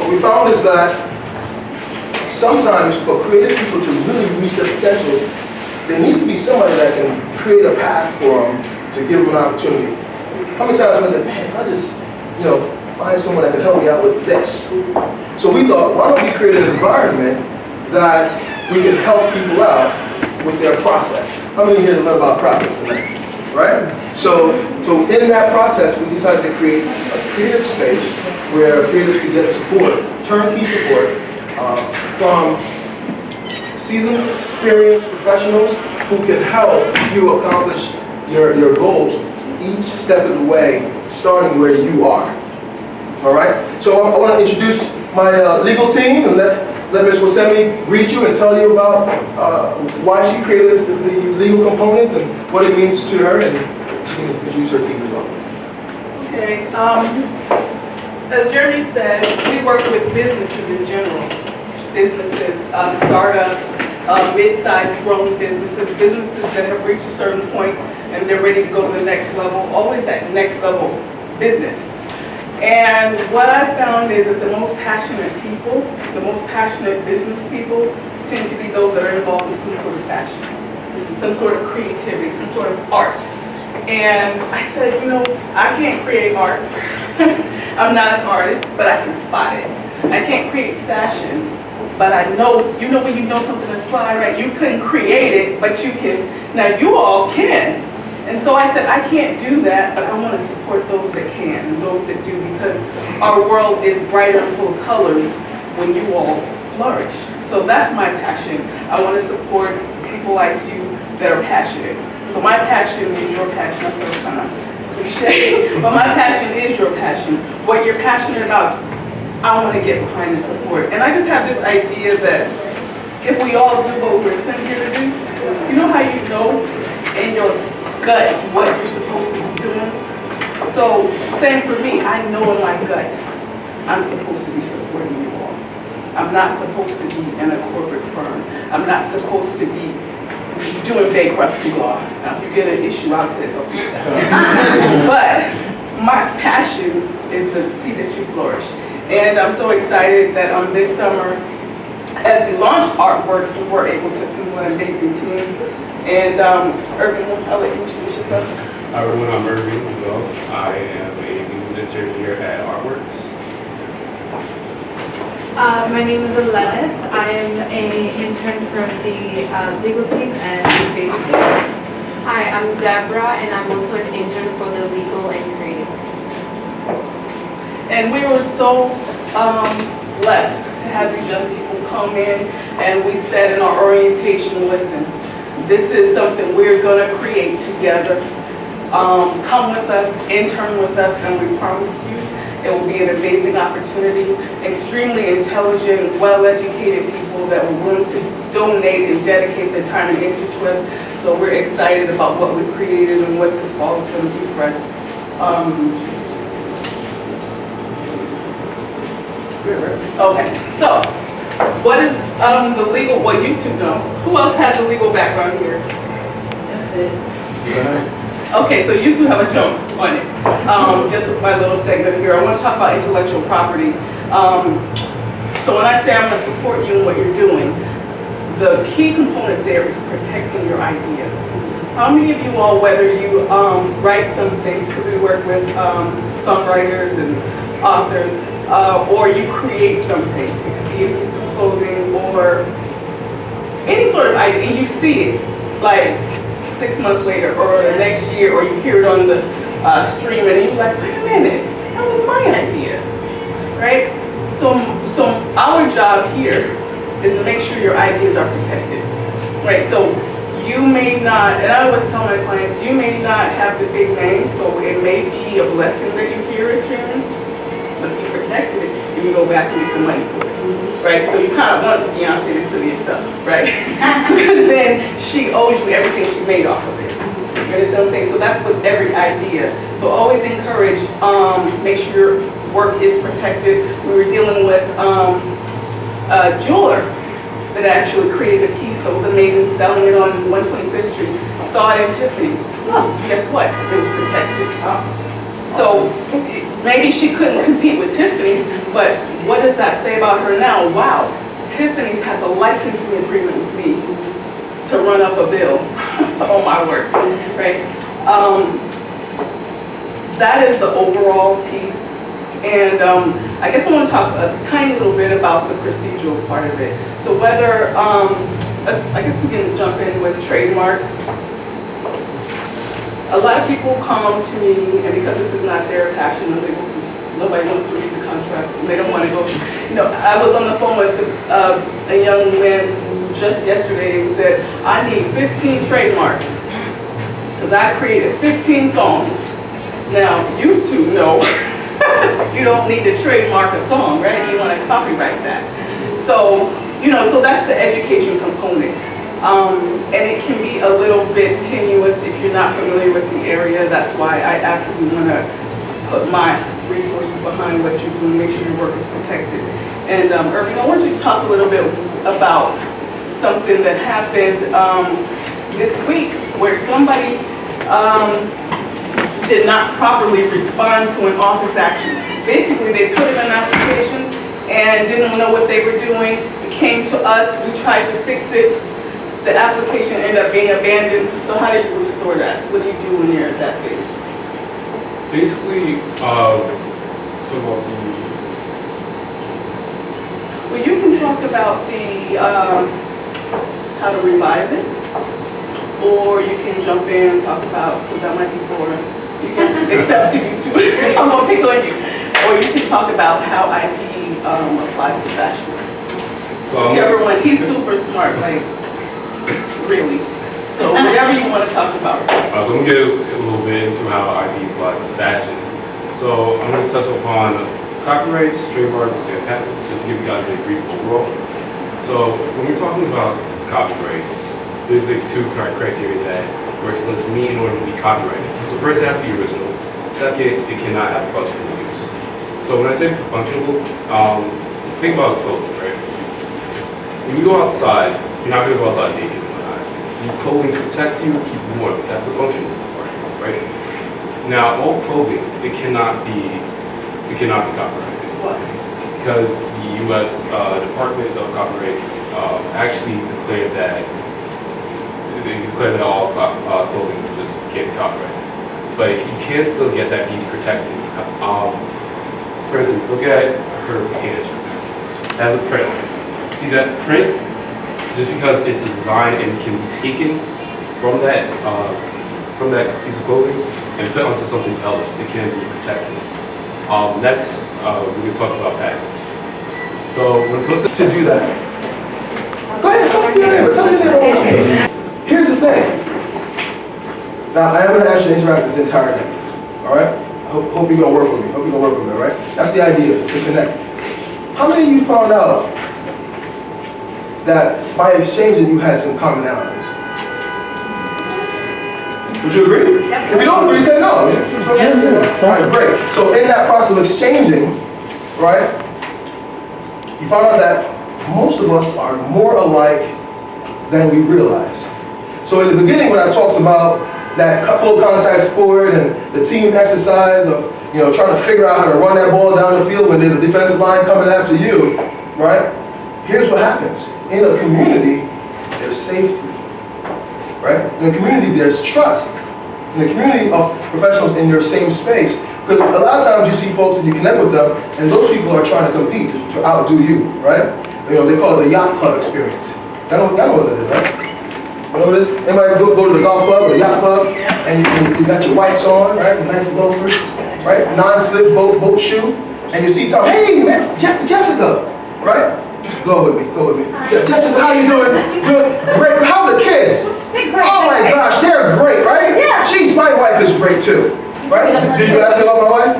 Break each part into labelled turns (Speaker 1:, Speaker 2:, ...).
Speaker 1: what we found is that sometimes for creative people to really reach their potential, there needs to be somebody that can create a path for them to give them an opportunity. How many times have I said, man, if I just, find someone that can help me out with this. So we thought, why don't we create an environment that we can help people out with their process. How many here learn about process today? Right? So in that process, we decided to create a creative space where creators can get support, turnkey support, from seasoned, experienced professionals who can help you accomplish your goals each step of the way, starting where you are. All right? So I want to introduce my legal team and let Ms. Wasemi greet you and tell you about why she created the legal components and what it means to her, and she can introduce her team as well.
Speaker 2: Okay. As Jeremy said, we work with businesses in general. Businesses, startups, mid-sized grown businesses that have reached a certain point and they're ready to go to the next level, always that next level business. And what I found is that the most passionate people, the most passionate business people tend to be those that are involved in some sort of fashion, some sort of creativity, some sort of art. And I said, I can't create art. I'm not an artist, but I can spot it. I can't create fashion, but I know, when you know something is fly, right? You couldn't create it, but you can. Now you all can. And so I said, I can't do that, but I want to support those that can and those that do, because our world is brighter and full of colors when you all flourish. So that's my passion. I want to support people like you that are passionate. So my passion is your passion. That's so kind of cliche, but my passion is your passion. What you're passionate about, I want to get behind and support. And I just have this idea that if we all do what we're sent here to do, you know how you know in your gut what you're supposed to be doing? So same for me, I know in my gut I'm supposed to be supporting you all. I'm not supposed to be in a corporate firm. I'm not supposed to be doing bankruptcy law. Now if you get an issue out there, but my passion is to see that you flourish. And I'm so excited that this summer, as we launched Artworks, we were able to assemble an amazing team. And Irvin, I'll let you introduce yourself.
Speaker 3: Hi everyone, I'm Irvin. I am a legal intern here at Artworks.
Speaker 4: My name is Alanis. I am an intern from the legal team and the creative team.
Speaker 5: Hi, I'm Deborah, and I'm also an intern for the legal and creative team.
Speaker 2: And we were so blessed to have these young people come in, and we said in our orientation, listen, this is something we're going to create together. Come with us, intern with us, and we promise you it will be an amazing opportunity. Extremely intelligent, well-educated people that were willing to donate and dedicate their time and energy to us. So we're excited about what we've created and what this fall is going to do for us. Okay, so what is the legal, well, you two know. Who else has a legal background here?
Speaker 4: That's it.
Speaker 2: Okay, so you two have a joke on it. Just my little segment here. I want to talk about intellectual property. So when I say I'm going to support you in what you're doing, the key component there is protecting your idea. How many of you all, whether you write something, we work with songwriters and authors, or you create something, it could be a piece of clothing or any sort of idea, and you see it like 6 months later or the next year, or you hear it on the stream and you're like, wait a minute, that was my idea, right? So our job here is to make sure your ideas are protected, right? So you may not, and I always tell my clients, you may not have the big name, so it may be a blessing that you hear it streaming, but if you protected it, you can go back and get the money for it, right? So you kind of want Beyonce to steal your stuff, right? So then she owes you everything she made off of it. You understand what I'm saying? So that's with every idea. So always encourage, make sure your work is protected. We were dealing with a jeweler that actually created a piece that was amazing, selling it on 125th Street. Saw it in Tiffany's. Oh, guess what? It was protected. So maybe she couldn't compete with Tiffany's, but what does that say about her now? Wow, Tiffany's has a licensing agreement with me to run up a bill on my work, right? That is the overall piece. And I guess I want to talk a tiny little bit about the procedural part of it. So whether, I guess we can jump in with trademarks. A lot of people come to me, and because this is not their passion, nobody wants to read the contracts, and they don't want to go. You know, I was on the phone with a young man who just yesterday who said, I need 15 trademarks, because I created 15 songs. Now, you two know you don't need to trademark a song, right? You want to copyright that. So, you know, so that's the education component. And it can be a little bit tenuous if you're not familiar with the area. That's why I absolutely want to put my resources behind what you're doing, make sure your work is protected. And Irving, I want you to talk a little bit about something that happened this week where somebody did not properly respond to an office action. Basically, they put in an application and didn't know what they were doing. It came to us, we tried to fix it. The application ended up being abandoned. So how did you restore that? What do you do when you're at that phase?
Speaker 3: Basically, so about the...
Speaker 2: Well, you can talk about the, how to revive it. Or you can jump in and talk about, because that might be for, you can accept to you too. I'm gonna pick on you. Or you can talk about how IP applies to fashion.
Speaker 3: So
Speaker 2: Whichever one, he's super smart, like, really. So whatever you want to talk about.
Speaker 3: So I'm going to get a little bit into how IP applies to fashion. So I'm going to touch upon copyrights, trademarks, and patents, just to give you guys a brief overall. So when we're talking about copyrights, there's like two criteria that works meet in order to be copyrighted. So first, it has to be original. Second, it cannot have functional use. So when I say functional, think about clothing, right? When you go outside, you're not going to go outside naked and whatnot. You need clothing to protect you, keep you warm. That's the functional part, right? Now, all clothing, it cannot be copyrighted.
Speaker 2: What?
Speaker 3: Because the U.S. Department of Copyrights actually declared that all clothing just can't be copyrighted. But you can still get that piece protected. For instance, look at her pants right now. It has a print on it. See that print? Just because it's a design and can be taken from that piece of clothing and put onto something else, it can be protected. Next, we can talk about patents. So when it comes
Speaker 1: To do that. Go ahead, talk to your neighbor. Tell your neighbor. Here's the thing. Now, I am going to ask you to interact this entire day. All right? Hope you're going to work with me. Hope you're going to work with me, all right? That's the idea, to connect. How many of you found out that by exchanging you had some commonalities? Would you agree? Yep. If you don't agree, say no. Yep. All right, great. So in that process of exchanging, right, you found out that most of us are more alike than we realize. So in the beginning when I talked about that full contact sport and the team exercise of, you know, trying to figure out how to run that ball down the field when there's a defensive line coming after you, right? Here's what happens. In a community, there's safety, right? In a community, there's trust. In a community of professionals in your same space, because a lot of times you see folks and you connect with them, and those people are trying to compete to outdo you, right? You know, they call it the yacht club experience. Y'all know what that is, right? You know what it is? Anybody go to the golf club or the yacht club, and you got your whites on, right? Nice loafers, right? Non-slip boat shoe, and you see Tom, hey man, Jessica, right? Go with me. Yeah, Jessica, how you doing? Good, great. How are the kids? Oh my gosh, they're great, right?
Speaker 6: Yeah.
Speaker 1: Jeez, my wife is great too, right? Did you ask me about my wife?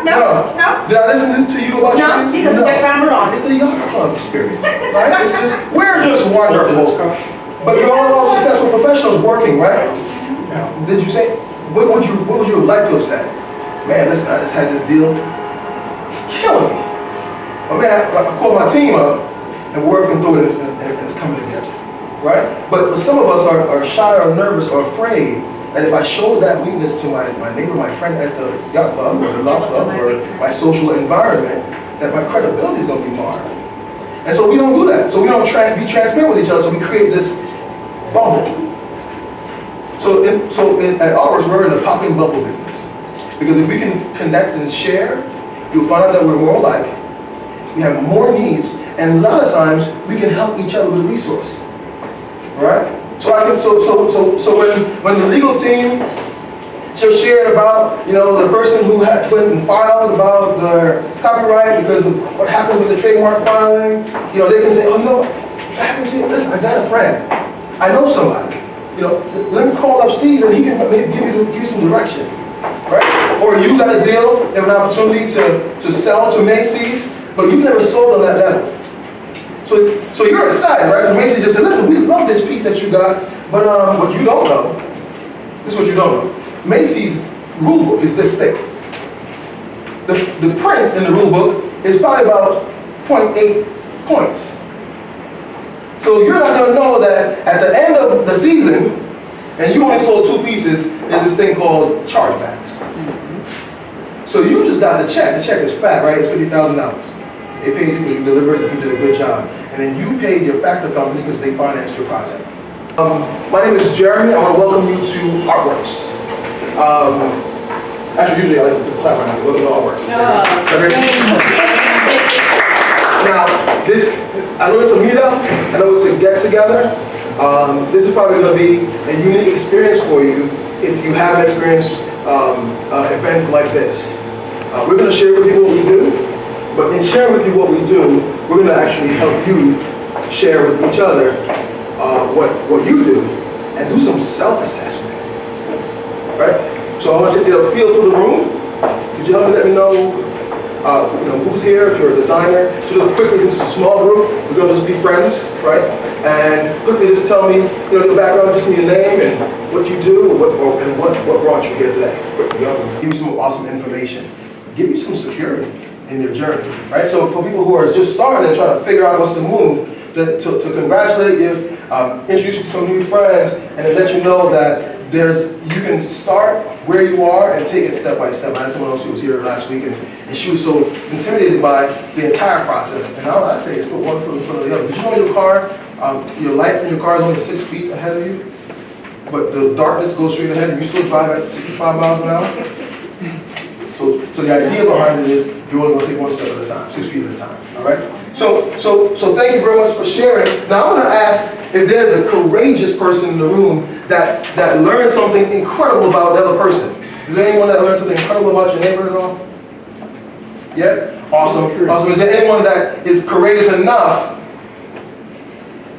Speaker 6: No.
Speaker 1: Did I listen to you about your
Speaker 6: No,
Speaker 1: kids?
Speaker 6: she doesn't just ramble on.
Speaker 1: It's the yacht club experience, right? We're just wonderful. But you're all successful professionals working, right? Did you say, what would you like to have said? Man, listen, I just had this deal. It's killing me. But man, I called my team up and we're working through it and it's coming together, right? But some of us are shy or nervous or afraid And if I show that weakness to my neighbor, my friend at the yacht club or the love club or my social environment, that my credibility is going to be marred. And so we don't do that. So we don't be transparent with each other. So we create this bubble. At ours, we're in the popping bubble business. Because if we can connect and share, you'll find out that we're more alike. We have more needs, and a lot of times we can help each other with a resource. All right? So when the legal team just shared about, the person who had went and filed about their copyright because of what happened with the trademark filing, they can say, oh, what happened to you? Listen, I got a friend. I know somebody. Let me call up Steve and he can maybe give you some direction. Right? Or you got a deal, you have an opportunity to sell to Macy's, but you never sold on that level. So you're excited, right? The Macy's just said, listen, we love this piece that you got, but what you don't know, this is what you don't know. Macy's rule book is this thick. The print in the rule book is probably about 0.8 points. So you're not going to know that at the end of the season, and you only sold 2 pieces, there's this thing called chargebacks. So you just got the check. The check is fat, right? It's $50,000. They paid you because you delivered, you did a good job. And then you paid your factor company because they financed your project. My name is Jeremy. I want to welcome you to Artworks. Actually, usually I like to clap when I say, welcome to Artworks. Now, I know it's a meetup. I know it's a get-together. This is probably going to be a unique experience for you if you haven't experienced events like this. We're going to share with you what we do. But in sharing with you what we do, we're going to actually help you share with each other what you do and do some self-assessment, right? So I want you to get a feel for the room. Could you help me let me know, who's here? If you're a designer, so quickly, since it's a small group, we're going to just be friends, right? And quickly just tell me, your background, just give me your name and what you do, and what brought you here today. Quickly, give you some awesome information, give you some security in your journey, right? So for people who are just starting and trying to figure out what's the move, to congratulate you, introduce you to some new friends, and to let you know that you can start where you are and take it step by step. I had someone else who was here last week, and she was so intimidated by the entire process. And all I say is put one foot in front of the other. Did you know your light from your car is only 6 feet ahead of you, but the darkness goes straight ahead, and you still drive at 65 miles an hour? So the idea behind it is you're only going to take one step at a time, 6 feet at a time, all right? So thank you very much for sharing. Now I want to ask if there's a courageous person in the room that learned something incredible about the other person. Is there anyone that learned something incredible about your neighbor at all? Yeah? Awesome. Awesome. Is there anyone that is courageous enough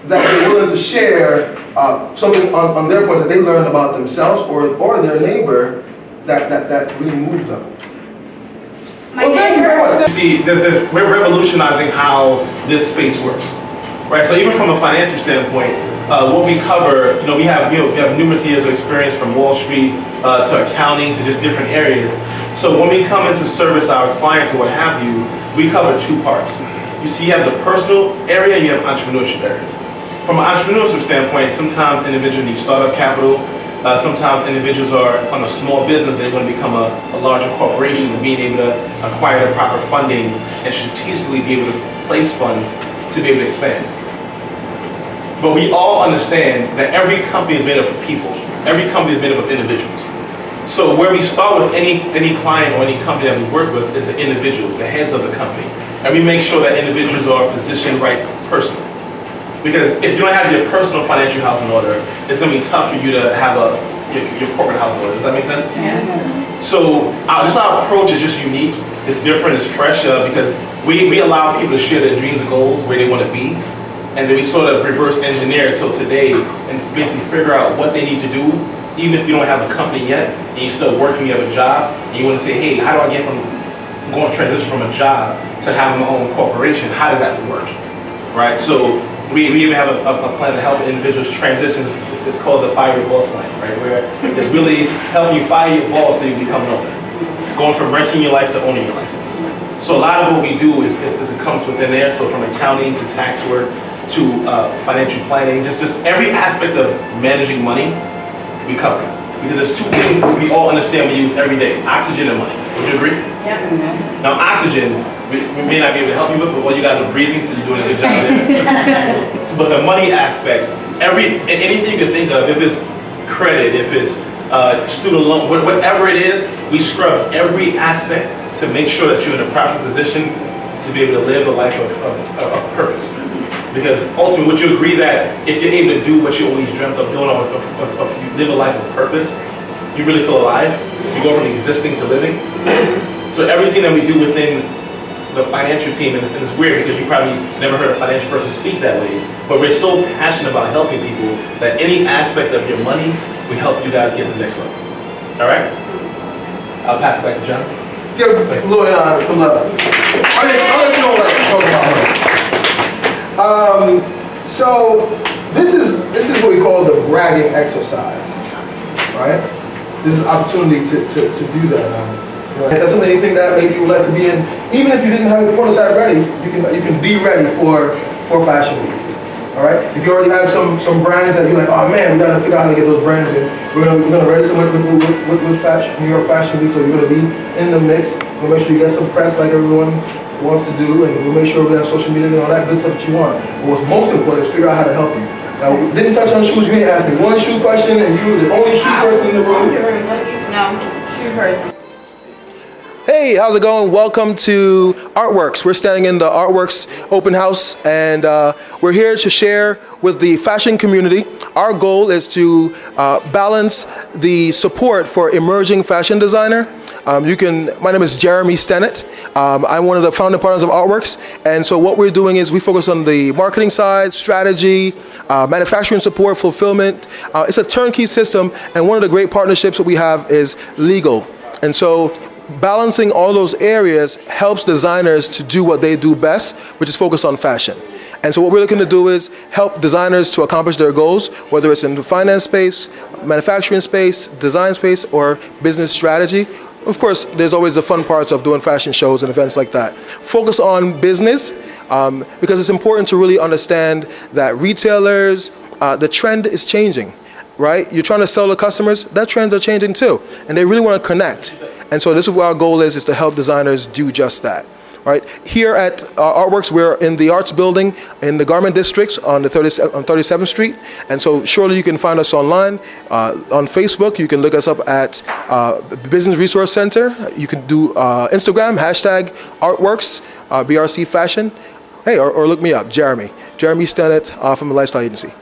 Speaker 1: that they're willing to share something on their points that they learned about themselves or their neighbor that really moved them? Well, thank you very much.
Speaker 7: See, we're revolutionizing how this space works, right? So even from a financial standpoint, what we cover, we have numerous years of experience from Wall Street to accounting to just different areas. So when we come in to service our clients or what have you, we cover 2 parts. You see, you have the personal area, you have entrepreneurship area. From an entrepreneurship standpoint, sometimes individuals need startup capital. Sometimes individuals are on a small business, they want to become a larger corporation, and being able to acquire the proper funding and strategically be able to place funds to be able to expand. But we all understand that every company is made up of people. Every company is made up of individuals. So where we start with any client or any company that we work with is the individuals, the heads of the company. And we make sure that individuals are positioned right personally. Because if you don't have your personal financial house in order, it's going to be tough for you to have your corporate house in order. Does that make sense? Yeah. So our approach is just unique. It's different. It's fresh because we allow people to share their dreams and goals, where they want to be, and then we sort of reverse engineer it till today and basically figure out what they need to do, even if you don't have a company yet and you're still working, you have a job, and you want to say, hey, how do I get from going to transition from a job to having my own corporation? How does that work? Right? So we even have a plan to help individuals transition. It's called the Fire Your Boss plan, right? Where it's really helping you fire your boss so you become an owner. Going from renting your life to owning your life. So a lot of what we do is it comes within there. So from accounting to tax work to financial planning, just every aspect of managing money, we cover. because there's two things we all understand we use every day: oxygen and money. Would you agree?
Speaker 5: Yeah.
Speaker 7: Now, oxygen, we may not be able to help you with, but well, you guys are breathing, so you're doing a good job there. But the money aspect, anything you can think of, if it's credit, if it's student loan, whatever it is, we scrub every aspect to make sure that you're in a proper position to be able to live a life of purpose. Because ultimately, would you agree that if you're able to do what you always dreamt of doing, or if you live a life of purpose, you really feel alive? You go from existing to living. So everything that we do within the financial team, and it's weird because you probably never heard a financial person speak that way, but we're so passionate about helping people that any aspect of your money, we help you guys get to the next level. All right? I'll pass it back to John.
Speaker 1: Give Lloyd some love. I'll let you know what I'm talking about. So this is what we call the bragging exercise, right? This is an opportunity to do that. If that's something you think that maybe you would like to be in, even if you didn't have your prototype ready, you can be ready for Fashion Week. All right. If you already have some brands that you're like, oh man, we gotta figure out how to get those brands in. We're gonna register with New York Fashion Week, so you're gonna be in the mix. We'll make sure you get some press like everyone wants to do, and we'll make sure we have social media and all that good stuff that you want. But what's most important is figure out how to help you. Now, we didn't touch on shoes. You didn't ask me one shoe question, and you were the only shoe person in the room.
Speaker 5: No, shoe person.
Speaker 1: Hey, how's it going? Welcome to Artworks. We're standing in the Artworks open house, and we're here to share with the fashion community. Our goal is to balance the support for emerging fashion designer. My name is Jeremy Stennett. I'm one of the founding partners of Artworks, and so what we're doing is we focus on the marketing side, strategy, manufacturing support, fulfillment. It's a turnkey system, and one of the great partnerships that we have is legal. And so balancing all those areas helps designers to do what they do best, which is focus on fashion. And so what we're looking to do is help designers to accomplish their goals, whether it's in the finance space, manufacturing space, design space, or business strategy. Of course, there's always the fun parts of doing fashion shows and events like that. Focus on business, because it's important to really understand that retailers, the trend is changing, right? You're trying to sell to customers, that trends are changing too, and they really want to connect. And so this is what our goal is to help designers do just that. Right here at Artworks, we're in the Arts Building in the Garment District on 37th Street, and so surely you can find us online on Facebook. You can look us up at Business Resource Center. You can do Instagram #Artworks BRC Fashion. Hey, or look me up, Jeremy Stennett from the Lifestyle Agency.